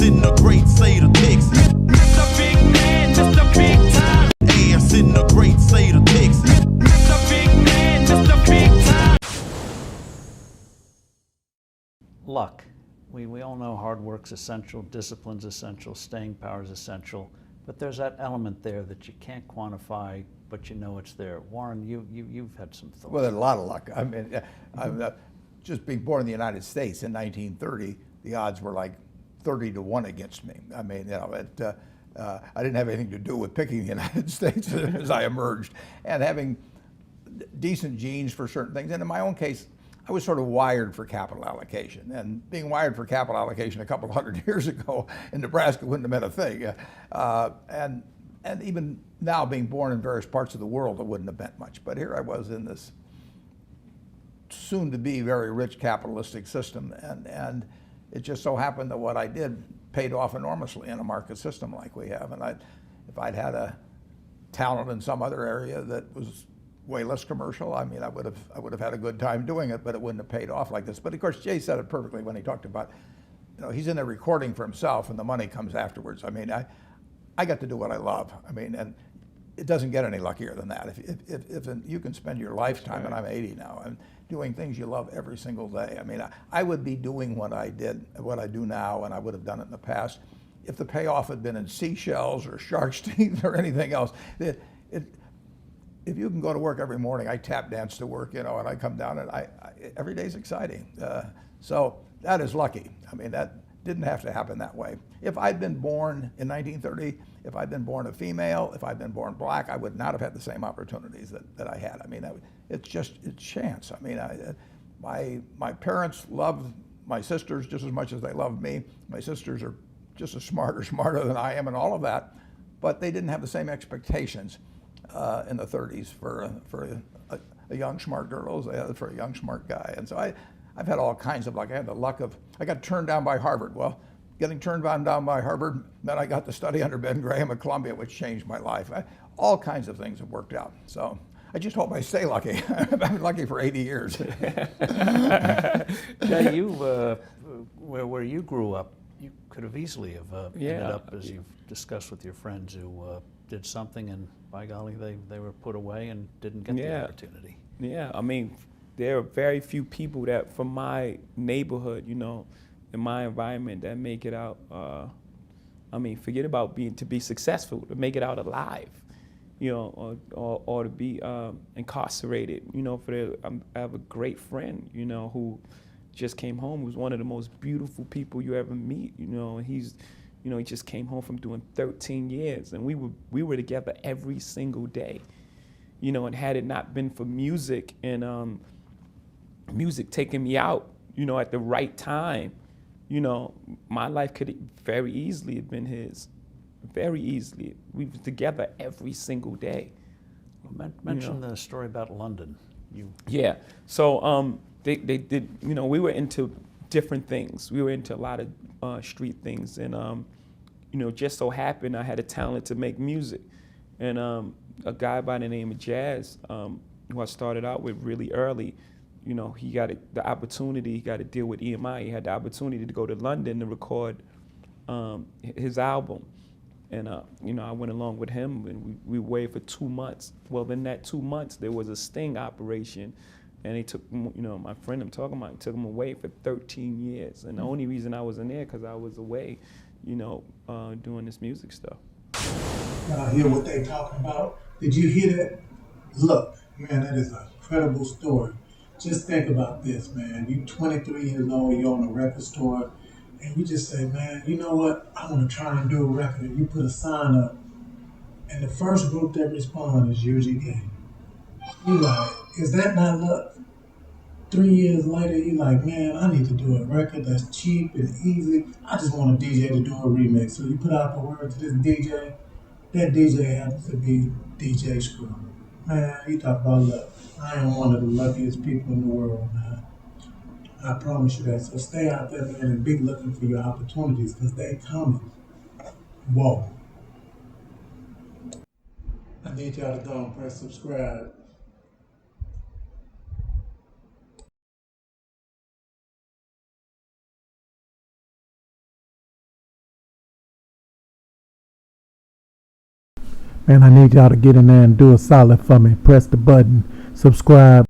in the great state of Texas. Mr. Big Man, Mr. Big Time. Ass in the great state of Texas. Mr. Big Man, Mr. Big Time. Luck. We all know hard work's essential, discipline's essential, staying power's essential, but there's that element there that you can't quantify, but you know it's there. Warren, you've had some thoughts. Well, there's a lot of luck. I mean, just being born in the United States in 1930, the odds were like 30-1 against me. I mean, I didn't have anything to do with picking the United States as I emerged, and having decent genes for certain things. And in my own case, I was sort of wired for capital allocation, and being wired for capital allocation a couple of hundred years ago in Nebraska wouldn't have been a thing. And even now, being born in various parts of the world, it wouldn't have meant much. But here I was in this soon-to-be very rich capitalistic system, and it just so happened that what I did paid off enormously in a market system like we have. And if I'd had a talent in some other area that was way less commercial, I mean, I would have had a good time doing it, but it wouldn't have paid off like this. But of course, Jay said it perfectly when he talked about, he's in there recording for himself, and the money comes afterwards. I mean, I got to do what I love. I mean, and it doesn't get any luckier than that. If you can spend your lifetime, and I'm 80 now, and doing things you love every single day. I mean, I would be doing what I do now, and I would have done it in the past, if the payoff had been in seashells or shark's teeth or anything else. If you can go to work every morning, I tap dance to work, and I come down, and every day's exciting. So that is lucky. I mean, that didn't have to happen that way. If I'd been born in 1930, if I'd been born a female, if I'd been born black, I would not have had the same opportunities that I had. I mean, it's chance. I mean, my parents loved my sisters just as much as they loved me. My sisters are just as smart or smarter than I am and all of that, but they didn't have the same expectations in the 30s for a young smart girl as they had for a young smart guy. And so I've had all kinds of luck. I had the luck of, I got turned down by Harvard. Well, getting turned down by Harvard meant I got to study under Ben Graham at Columbia, which changed my life. All kinds of things have worked out. So I just hope I stay lucky. I've been lucky for 80 years. Jay, where you grew up, you could have easily have ended up, as you've discussed with your friends, who did something, and by golly, they were put away and didn't get the opportunity. Yeah, I mean, there are very few people that from my neighborhood, in my environment, that make it out. I mean, forget about to be successful, to make it out alive, or to be incarcerated. I have a great friend, who just came home. He was one of the most beautiful people you ever meet. And he's, he just came home from doing 13 years, and we were together every single day. And had it not been for music and music taking me out, at the right time, my life could very easily have been his. Very easily. We were together every single day. Well, mention the story about London. Yeah. So they did, we were into different things. We were into a lot of street things, and just so happened I had a talent to make music. And a guy by the name of Jazz, who I started out with really early, he got the opportunity, he got to deal with EMI. He had the opportunity to go to London to record his album. And I went along with him, and we waited for 2 months. Well, in that 2 months, there was a sting operation, and they took, my friend I'm talking about, took him away for 13 years. And the only reason I wasn't there because I was away, doing this music stuff. Y'all hear what they talking about? Did you hear that? Look, man, that is an incredible story. Just think about this, man. You 23 years old, you're on a record store, and you just say, man, you know what? I want to try and do a record. And you put a sign up, and the first group that responds is usually gay. You like, is that not luck? 3 years later, you like, man, I need to do a record that's cheap and easy. I just want a DJ to do a remix. So you put out the word to this DJ. That DJ happens to be DJ Screw. Man, you talk about luck. I am one of the luckiest people in the world, man. I promise you that. So stay out there, man, and be looking for your opportunities, because they coming. Whoa. I need y'all to go and press subscribe. Man, I need y'all to get in there and do a solid for me. Press the button, subscribe.